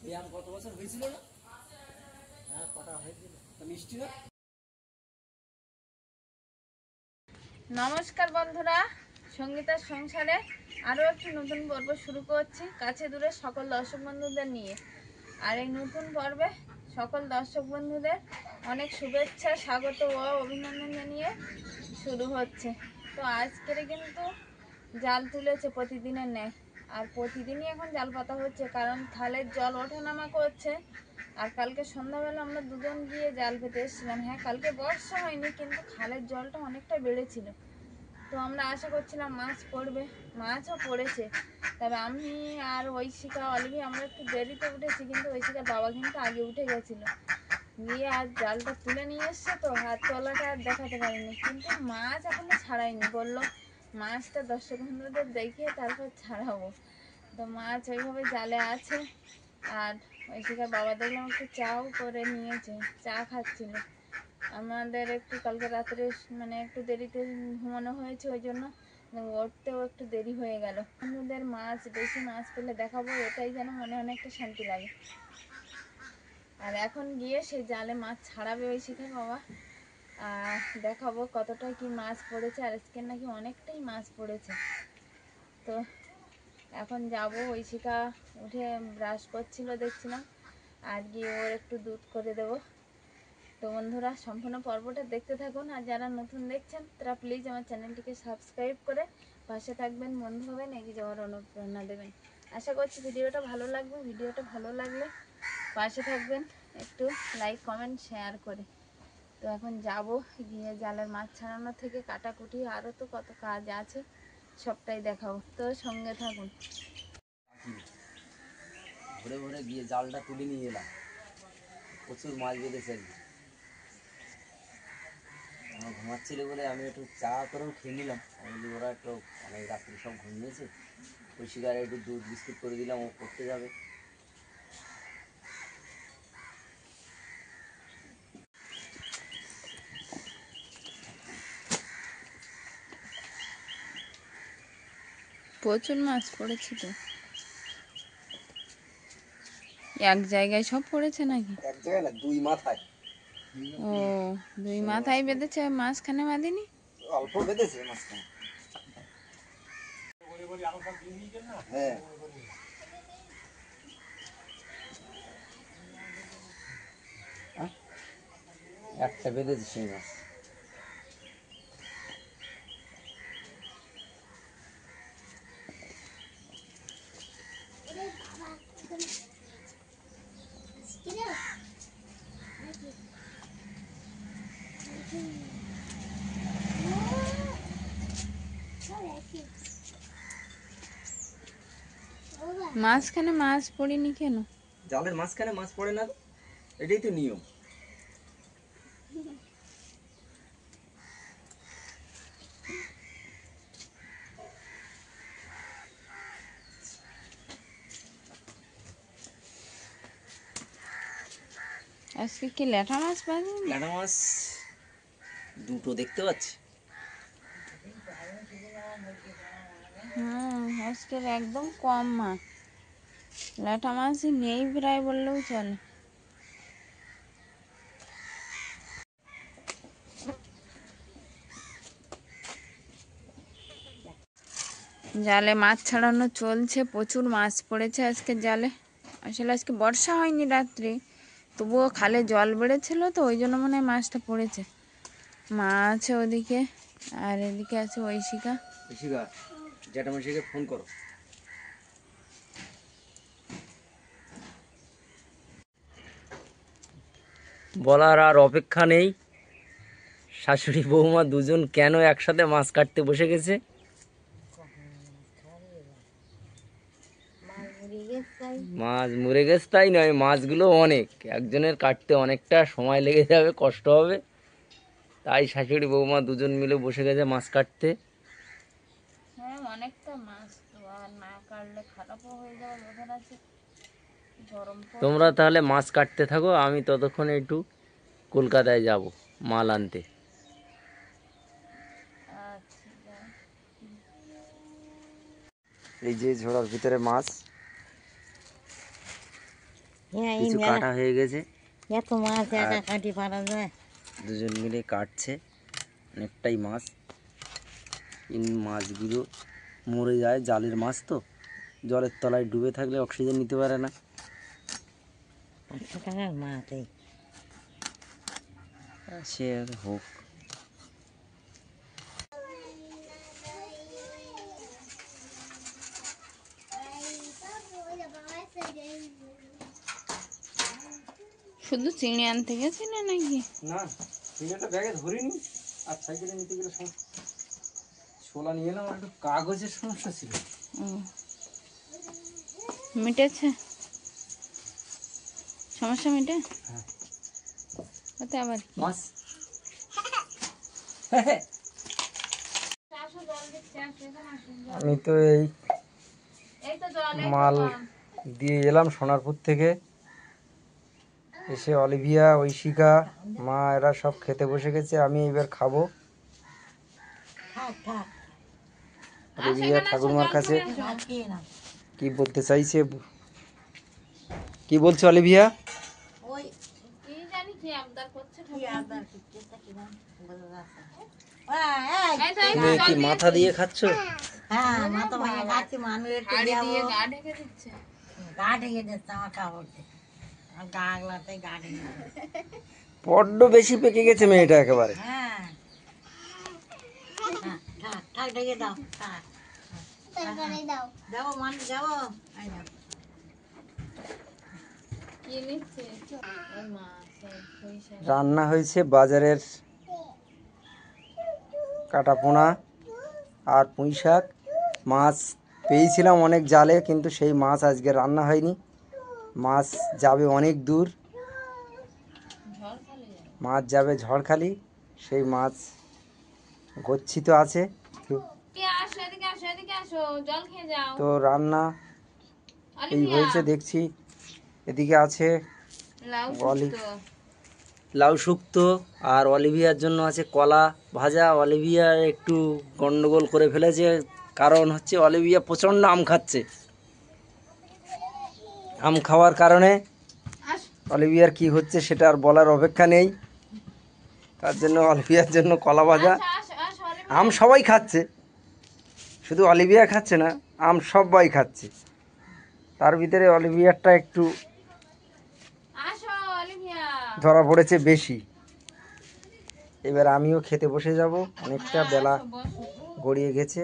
এই আম কত বছর হয়েছিল না? হ্যাঁ কটা হয়েছিল, মিষ্টি না? নমস্কার বন্ধুরা, সঙ্গীতার সংসারে আরও একটি নতুন পর্ব শুরু করছি কাছে দূরে সকল দর্শক বন্ধুদের নিয়ে। আর এই নতুন পর্বে সকল দর্শক বন্ধুদের অনেক শুভেচ্ছা, স্বাগত ও অভিনন্দন জানিয়ে শুরু হচ্ছে। তো আজকের কিন্তু জাল তুলেছে প্রতিদিনের ন্যায়, আর প্রতিদিনই এখন জাল পাতা হচ্ছে, কারণ খালের জল ওঠানামা করছে। আর কালকে সন্ধ্যাবেলা আমরা দুজন গিয়ে জাল পেতে এসেছিলাম। হ্যাঁ, কালকে বর্ষা হয়নি, কিন্তু খালের জলটা অনেকটা বেড়েছিল। তো আমরা আশা করছিলাম মাছ পড়বে, মাছও পড়েছে। তবে আমি আর ঐশিকা অলভি আমরা একটু দেরিতে উঠেছি, কিন্তু ঐশিকার বাবা কিন্তু আগে উঠে গেছিলো, গিয়ে আর জালটা তুলে নিয়ে এসছে। তো হাত তলাটা আর দেখাতে পারিনি, কিন্তু মাছ এখনো ছাড়াইনি। বললো মাছটা দর্শক বন্ধুদের দেখিয়ে তারপর ছাড়াবো। তো মাছ ওইভাবে জালে আছে। আর ঐশিকার বাবা দেখলাম একটু চাও করে নিয়েছে, চা খাচ্ছিল। আমাদের একটু কালকে রাত্রে একটু দেরিতে ঘুমানো হয়েছে, ওই জন্য উঠতেও একটু দেরি হয়ে গেল। বন্ধুদের মাছ বেশি মাছ পেলে দেখাবো, এটাই যেন মনে অনেকটা শান্তি লাগে। আর এখন গিয়ে সেই জালে মাছ ছাড়াবে ঐশিকার বাবা, আর দেখাবো কতটা কি মাছ পড়েছে। আর আজকে নাকি অনেকটাই মাছ পড়েছে। তো এখন যাব, ঐশিকা উঠে ব্রাশ করছিল দেখছিলাম, আর গিয়ে ওর একটু দুধ করে দেবো। তো বন্ধুরা সম্পূর্ণ পর্বটা দেখতে থাকুন, আর যারা নতুন দেখছেন তারা প্লিজ আমার চ্যানেলটিকে সাবস্ক্রাইব করে পাশে থাকবেন, বন্ধু হবেন, এগিয়ে যাওয়ার অনুপ্রেরণা দেবেন। আশা করছি ভিডিওটা ভালো লাগবে। ভিডিওটা ভালো লাগলে পাশে থাকবেন, একটু লাইক কমেন্ট শেয়ার করে। তো এখন যাব, গিয়ে জালের মাছ ছাড়ানো থেকে কাটাকুটি আরও তো কত কাজ আছে, সবটাই দেখাবো। তো সঙ্গে থাকুন। ভোরে ভোরে গিয়ে জালটা তুলে নিয়ে এলাম, প্রচুর মাছ বেঁধেছে। আমার ঘুমাচ্ছিল বলে আমি একটু চা করেও খেয়ে নিলাম। আমি ওরা একটু অনেক রাত্রি সব ঘুমিয়েছে, ঐশিকার একটু দুধ বিস্কুট করে দিলাম, ও করতে যাবে। প্রচুর মাছ পড়েছে তো, এক জায়গায় সব পড়েছে নাকি? এক জায়গায় না, দুই মাথায়। ও, দুই মাথায় বেঁধেছে, মাঝখানে বাঁধেনি? অল্প বেঁধেছে মাঝখানে। হ্যাঁ, একটা বেঁধেছে সেই মাছ। মাঝখানে মাছ পড়েনি কেন? জালের মাঝখানে মাছ পড়ে না, এটাই তো নিয়ম। আজকে কি ল্যাঠা মাছ পাবি? ল্যাটা মাছ দুটো দেখতে পাচ্ছি। আজকের একদম কম মাছ, ল্যাঠা মাছই নেই প্রায় বললেও চলে। জালে মাছ ছাড়ানো চলছে, প্রচুর মাছ পড়েছে আজকে জালে। আসলে আজকে বর্ষা হয়নি রাত্রে, তবুও খালে জল বেড়েছিল, তো ওই জন্য মনে হয় মাছটা পড়েছে। মা আছে ওদিকে, আর এদিকে আছে ঐশিকা। ঐশিকা, জ্যাঠামশাইকে ফোন করো। বলার আর অপেক্ষা নেই, শাশুড়ি বৌমা দুজন কেন একসাথে মাছ কাটতে বসে গেছে। মাছ মরে গেছে তাই নয়, মাছগুলো অনেক, একজনের কাটতে অনেকটা সময় লেগে যাবে, কষ্ট হবে। তাই শাশুড়ি বৌমা দুজন মিলে বসে গেছে মাছ কাটতে। হ্যাঁ, অনেকটা মাছ তো, আর না কাটলে খারাপও হয়ে যাওয়ার ব্যাপার আছে। গরম তোমরা পড়ছে। তাহলে মাছ কাটতে থাকো, আমি ততক্ষণে একটু কলকাতায় যাব মাল আনতে। আচ্ছা, যাও। এই যে ঝোড়ার ভিতরে মাছ, হ্যাঁ এই কিছু মেলা কাটা হয়ে গেছে, এত মাছ একা কাটি পারা যায়। দুজন মিলে কাটছে, অনেকটাই মাছ। এই মাছগুলো মরে যায়, জালের মাছ তো, জলের তলায় ডুবে থাকলে অক্সিজেন নিতে পারে না। 500 টাকার মাছ এই। সে আর হোক। শুধু চিংড়ি আনতে গেছিলে নাকি? না, চিংড়িটা ব্যাগে ধরিনি, আর সাইকেলে নিতে গেলে ছোলা নিয়ে এলাম, আর একটু কাগজের সমস্যা ছিল। ও, মিটেছে সমস্যা মিটে? হ্যাঁ। ওতে আবার কি? মাছ আমি তো এই মাল দিয়ে এলাম সোনারপুর থেকে, এসে অলিভিয়া, ঐশিকা, মা এরা সব খেতে বসে গেছে, আমি এবার খাবো। থাক থাক অলিভিয়া ঠাকুরমার কাছে ভাত খেয়ে না। কি বলতে চাইছে, কি বলছে অলিভিয়া? ওই কি জানি কি আবদার করছে কি ঠাকুমা। আদার কিচ্ছুটা কি জানি বোঝা যাচ্ছে না। এই তো, এই তো, তুমি কি জল মাথা দিয়েছি। দিয়ে খাচ্ছ? হ্যাঁ মাথা ভাঙে খাচ্ছি, মানুষ একটু হাঁড়ি দেবো। দিয়ে গা ঢেকে দিচ্ছে। গা ঢেকে দিচ্ছে আমার কাপড় দিয়ে। আর গা আগলাতে গা ঢেকে দিচ্ছে। বড্ড বেশি পেকে গেছে মেয়েটা একেবারে। হ্যাঁ থাক থাক থাক ঢেকে দাও, থাক যাবো মানুষ যাবো। এই নাও। কি নিচ্ছে? ওই মাছ, এই পুঁই শাক। রান্না হয়েছে বাজারের কাটাপোনা আর পুঁই শাক। মাছ পেয়েছিলাম অনেক জালে, কিন্তু সেই মাছ আজকে রান্না হয়নি। মাছ যাবে অনেক দূর, ঝড়খালি যায়। মাছ যাবে ঝড়খালি, সেই মাছ গচ্ছিত আছে। কে আসো, এদিকে আসো, এদিকে আসো, জল খেয়ে যাও। তো রান্না এই অলিভিয়া, হয়েছে দেখছি। এদিকে আছে লাউ অলি- শুক্তো। লাউ শুক্তো, আর অলিভিয়ার জন্য আছে কলা ভাজা। অলিভিয়া একটু গন্ডগোল করে ফেলেছে, কারণ হচ্ছে অলিভিয়া প্রচণ্ড আম খাচ্ছে। আম খাওয়ার কারণে আস, অলিভিয়ার কি হচ্ছে সেটা আর বলার অপেক্ষা নেই। তার জন্য অলিভিয়ার জন্য কলা ভাজা। আসো, আসো, আসো, অলিভিয়া। আম সবাই খাচ্ছে, শুধু অলিভিয়া খাচ্ছে না, আম সবাই খাচ্ছে। তার ভিতরে অলিভিয়ারটা একটু আসো, অলিভিয়া। ধরা পড়েছে বেশি। এবার আমিও খেতে বসে যাব, অনেকটা বেলা আসো, বসো। গড়িয়ে গেছে।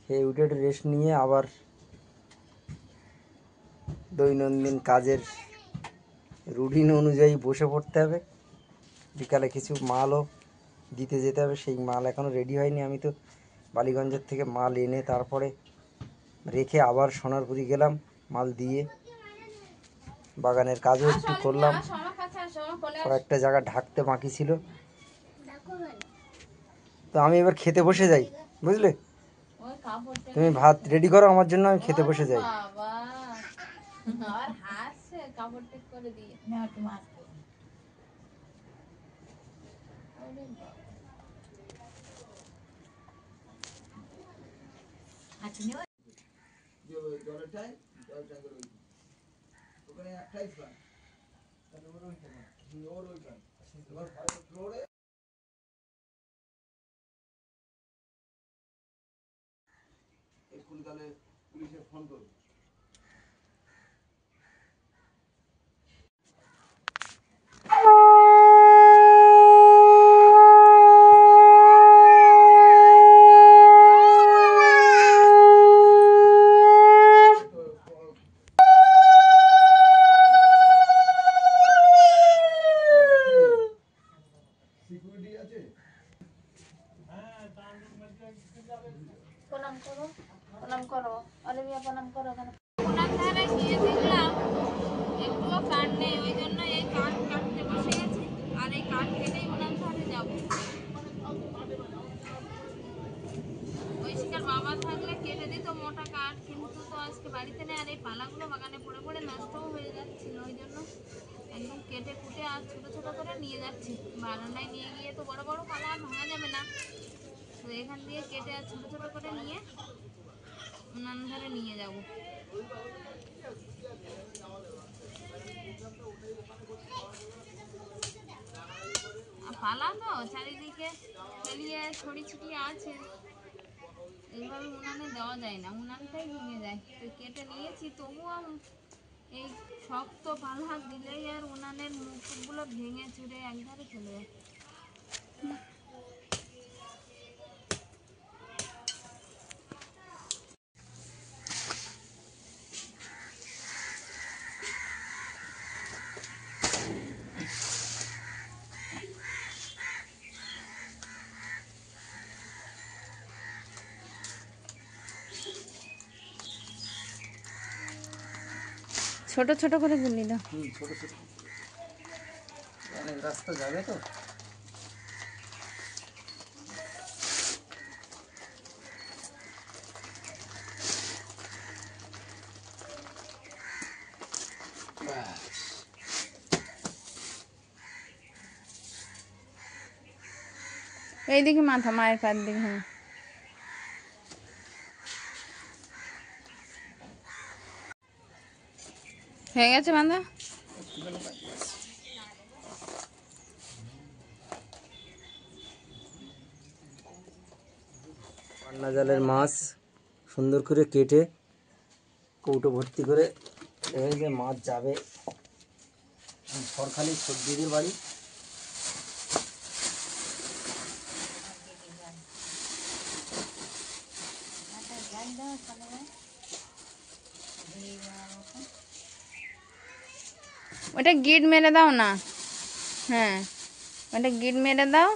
খেয়ে উঠে একটু রেস্ট নিয়ে আবার দৈনন্দিন কাজের রুটিন অনুযায়ী বসে পড়তে হবে। বিকালে কিছু মালও দিতে যেতে হবে, সেই মাল এখনও রেডি হয়নি। আমি তো বালিগঞ্জের থেকে মাল এনে তারপরে রেখে আবার সোনারপুরি গেলাম মাল দিয়ে। বাগানের কাজও আসো, একটু অলিভিয়া, করলাম, আসো, আমার কাছে আসো, আমার কোলে আসো। কয়েকটা জায়গা ঢাকতে বাকি ছিল। তো আমি এবার খেতে বসে যাই, বুঝলে? ওই কাপড়টা তুমি ভাত রেডি করো আমার জন্য, আমি খেতে বসে যাই। বাবা, আর হাসছে কাপড় ঠিক করে দিয়ে। নাও একটু মাছ খেয়ে। ওরে বাবা। আচ্ছা নিও। প্রণাম করো, প্রণাম করো, অলিভিয়া প্রণাম করো। প্রণাম ধারে গিয়ে দেখলাম একটুও কাঠ নেই, ওই জন্য এই কাঠ কাটতে বসে গেছি। আর এই কাঠ কেটেই উনান ধারে যাবো। ঐশিকার বাবা থাকলে কেটে দিত মোটা কাঠ, কিন্তু তো আজকে বাড়িতে নেই। আর এই পালাগুলো বাগানে পড়ে পড়ে নষ্টও হয়ে যাচ্ছিল, ওই জন্য একদম কেটে কুটে আর ছোট ছোট করে নিয়ে যাচ্ছি। বারান্দায় নিয়ে গিয়ে তো বড় বড় পালা আর ভাঙা যাবে না, তো এখান দিয়ে কেটে আর ছোট ছোট করে নিয়ে উনান ধারে নিয়ে যাব। পালা তো চারিদিকে ফেলিয়ে ছড়ি ছিটিয়ে আছে, এইভাবে উনানে দেওয়া যায় না, উনানটাই ভেঙে যায়। তো কেটে নিয়েছি, তবুও এই শক্ত পালা দিলেই আর উনানের মুখগুলো ভেঙে চুরে একধারে চলে যায়। ছোট ছোট করে গুলি দাও। ছোট ছোট অনেক রাস্তা যাবে তো। এইদিকে মাথা, মায়ের পার দিকে। হ্যাঁ, হয়ে গেছে বাঁধা। পান্না জালের মাছ সুন্দর করে কেটে কৌটো ভর্তি করে এই যে মাছ যাবে সরখালি সবজিদের বাড়ি। ওটা গিট মেরে দাও না। হ্যাঁ, ওটা গিট মেরে দাও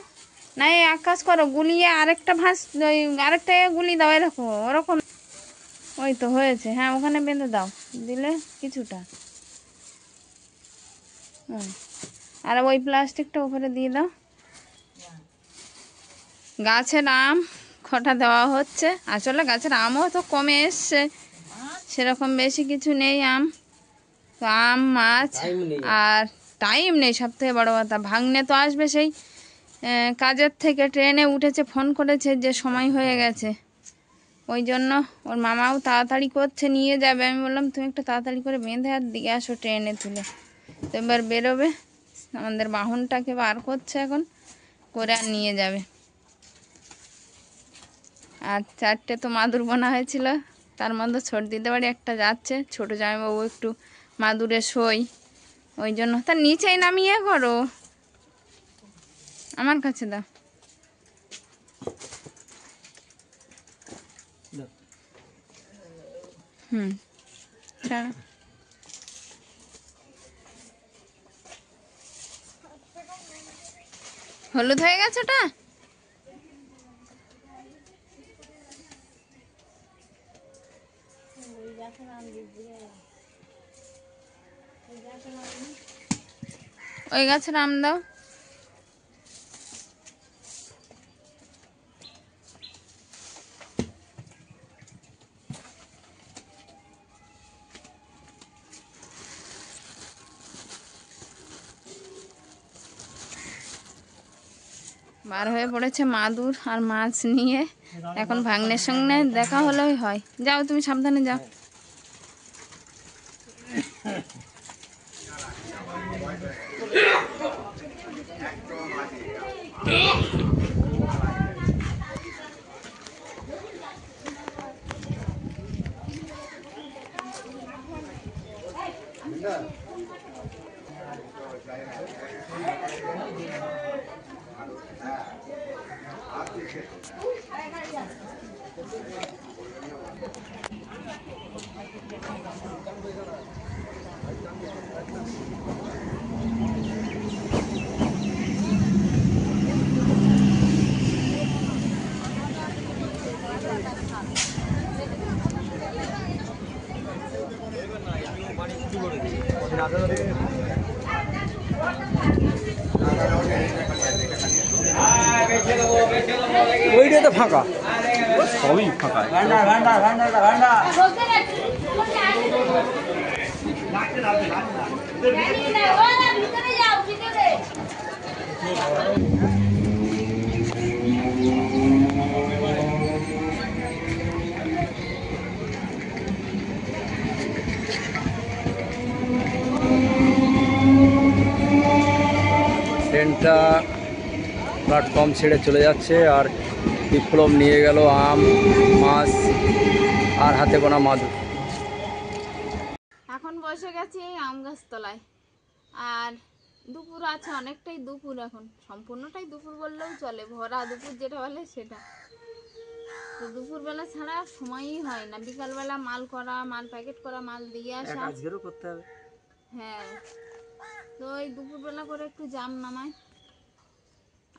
না, এই আকাশ করো, গুলিয়ে আরেকটা ভাঁজ, ওই আরেকটা গুলি দাও, এরকম ওরকম। ওই তো হয়েছে। হ্যাঁ, ওখানে বেঁধে দাও, দিলে কিছুটা। আর ওই প্লাস্টিকটা উপরে দিয়ে দাও। গাছের আম খটা দেওয়া হচ্ছে, আসলে গাছের আমও তো কমে এসছে, সেরকম বেশি কিছু নেই আম। তো আম, মাছ, আর টাইম নেই, সব থেকে বড়ো কথা। ভাগ্নে তো আসবে সেই কাজের থেকে, ট্রেনে উঠেছে, ফোন করেছে যে সময় হয়ে গেছে, ওই জন্য ওর মামাও তাড়াতাড়ি করছে, নিয়ে যাবে। আমি বললাম তুমি একটু তাড়াতাড়ি করে বেঁধে আর দিয়ে আসো ট্রেনে তুলে। তো এবার বেরোবে, আমাদের বাহনটাকে বার করছে এখন, করে আর নিয়ে যাবে। আর 4টে তো মাদুর বোনা হয়েছিল, তার মধ্যে ছোট দিতে বাড়ি একটা যাচ্ছে, ছোটো জামাইবাবু একটু মাদুরে শোয়, ওই জন্য তার নিচেই নামিয়ে করো। আমার কাছে দাও। ছাড়ো। হলুদ হয়ে গেছে ওটা। ওই গাছের আম দাও। বার হয়ে পড়েছে মাদুর আর মাছ নিয়ে, এখন ভাগ্নের সঙ্গে দেখা হলেই হয়। যাও তুমি সাবধানে যাও। ওইটা তো ফাঁকা, সবই ফাঁকা। ট্রেনটা প্ল্যাটফর্ম ছেড়ে চলে যাচ্ছে, আর বিপ্লব নিয়ে গেল আম, মাছ আর হাতে গোনা মাদুর। এখন বসে গেছি এই আম গাছ তলায়। আর দুপুর আছে, অনেকটাই দুপুর, এখন সম্পূর্ণটাই দুপুর বললেও চলে, ভরা দুপুর যেটা বলে সেটা। তো দুপুরবেলা ছাড়া সময়ই হয় না, বিকালবেলা মাল করা, মাল প্যাকেট করা, মাল দিয়ে আসা। আজকেরও করতে হবে। হ্যাঁ, তো এই দুপুরবেলা করে একটু জাম নামাই।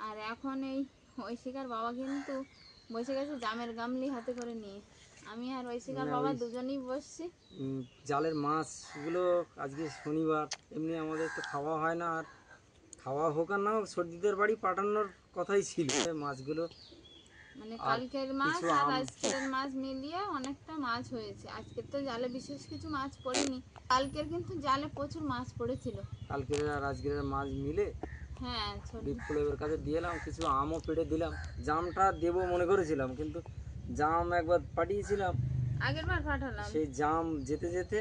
আর এখন এই ঐশিকার বাবা কিন্তু বসে গেছে জামের গামলি হাতে করে নিয়ে। আমি আর ঐশিকার বাবা দুজনেই বসছি। জালের মাছগুলো আজকে শনিবার, এমনি আমাদের তো খাওয়া হয় না, আর খাওয়া হোক আর না হোক সর্দিদের বাড়ি পাঠানোর কথাই ছিল। মাছগুলো মানে কালকের মাছ আর আজকের মাছ মিলিয়ে অনেকটা মাছ হয়েছে। আজকের তো জালে বিশেষ কিছু মাছ পড়েনি, কালকের কিন্তু জালে প্রচুর মাছ পড়েছিল। কালকের আর আজকের মাছ মিলে হ্যাঁ, ছোট বিপ্লবের কাছে দিয়ে এলাম, কিছু আমও পেড়ে দিলাম। জামটা দেবো মনে করেছিলাম, কিন্তু জাম একবার পাঠিয়েছিলাম, আগের বার পাঠালাম, সেই জাম যেতে যেতে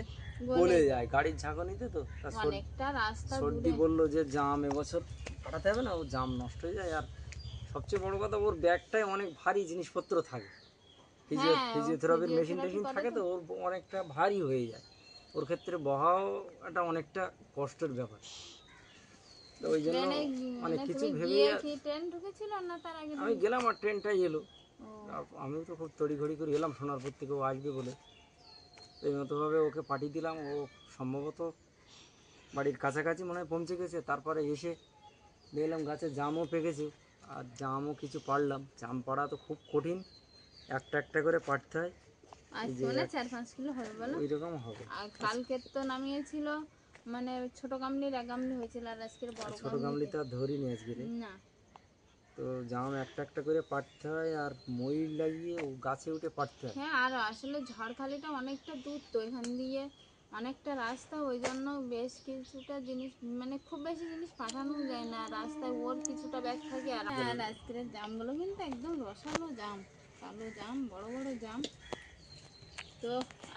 গলে যায় গাড়ির ঝাঁকুনিতে। তো অনেকটা রাস্তা সর্দি দূরে। বললো যে জাম এবছর পাঠাতে হবে না, ও জাম নষ্ট হয়ে যায়। আর সবচেয়ে বড় কথা, ওর ব্যাগটায় অনেক ভারী জিনিসপত্র থাকে, হ্যাঁ, ফিজিওথেরাপির মেশিন physiotherapy টেশিন করে থাকে, তো ওর অনেকটা ভারী হয়ে যায়। ওর ক্ষেত্রে বহাও একটা অনেকটা কষ্টের ব্যাপার। তো ওই জন্য ট্রেনে মানে কিছু তুমি ভেবে গিয়ে কি ট্রেন ঢুকেছিল না তার আগে আমি গেলাম, আর ট্রেনটাই এলো। ও, আমিও তো খুব তড়িঘড়ি করে এলাম, সোনারপুর থেকে ও আসবে বলে। এই মতোভাবে ওকে পাঠিয়ে দিলাম। ও সম্ভবত বাড়ির কাছাকাছি মনে হয় পৌঁছে গেছে। তারপরে এসে দেখলাম গাছে জামও পেকেছে, আর জামও কিছু পাড়লাম। জাম পাড়া তো খুব কঠিন, একটা একটা করে পাড়তে হয়। আজকে মানে 4-5 কিলো হবে বলো। ওই রকম হবে। আর কালকের তো নামিয়েছিল মানে ছোট গামলির 1 গামলি হয়েছিল, আর আজকের বড় ছোট গামলি তো আর ধরিনি আজকে রে। না। তো জাম একটা একটা করে পাড়তে হয়, আর মই লাগিয়ে ও গাছে উঠে পাড়তে হয়। হ্যাঁ, আর আসলে ঝড়খালিটা অনেকটা দূর, তো এখান দিয়ে অনেকটা রাস্তা, ওই জন্য বেশ কিছুটা জিনিস মানে খুব বেশি জিনিস পাঠানো যায় না, রাস্তায় ওর কিছুটা ব্যাগ থাকে। আর আজকের জামগুলো কিন্তু একদম রসালো জাম, কালো জাম, বড় বড় জাম। তো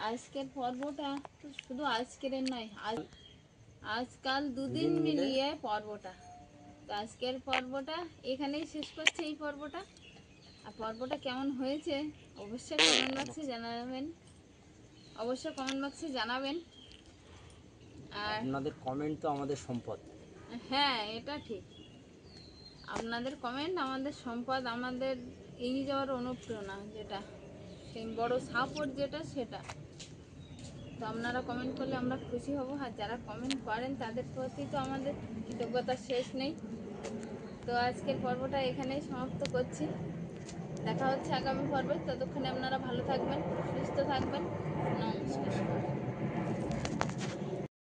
আজকের পর্বটা তো শুধু আজকের নয়, আজকাল দুদিন মিলিয়ে পর্বটা। তো আজকের পর্বটা এখানেই শেষ করছে, এই পর্বটা। আর পর্বটা কেমন হয়েছে অবশ্যই কমেন্ট বক্সে জানাবেন, অবশ্যই কমেন্ট বক্সে জানাবেন। আর আপনাদের কমেন্ট তো আমাদের সম্পদ। হ্যাঁ, এটা ঠিক, আপনাদের কমেন্ট আমাদের সম্পদ, আমাদের এগিয়ে যাওয়ার অনুপ্রেরণা, যেটা সেই বড় সাপোর্ট যেটা, সেটা। তো আপনারা কমেন্ট করলে আমরা খুশি হব, আর যারা কমেন্ট করেন তাদের প্রতি তো আমাদের কৃতজ্ঞতার শেষ নেই। তো আজকের পর্বটা এখানেই সমাপ্ত করছি, দেখা হচ্ছে আগামী পর্বে। ততক্ষণে আপনারা ভালো থাকবেন, সুস্থ থাকবেন। নমস্কার।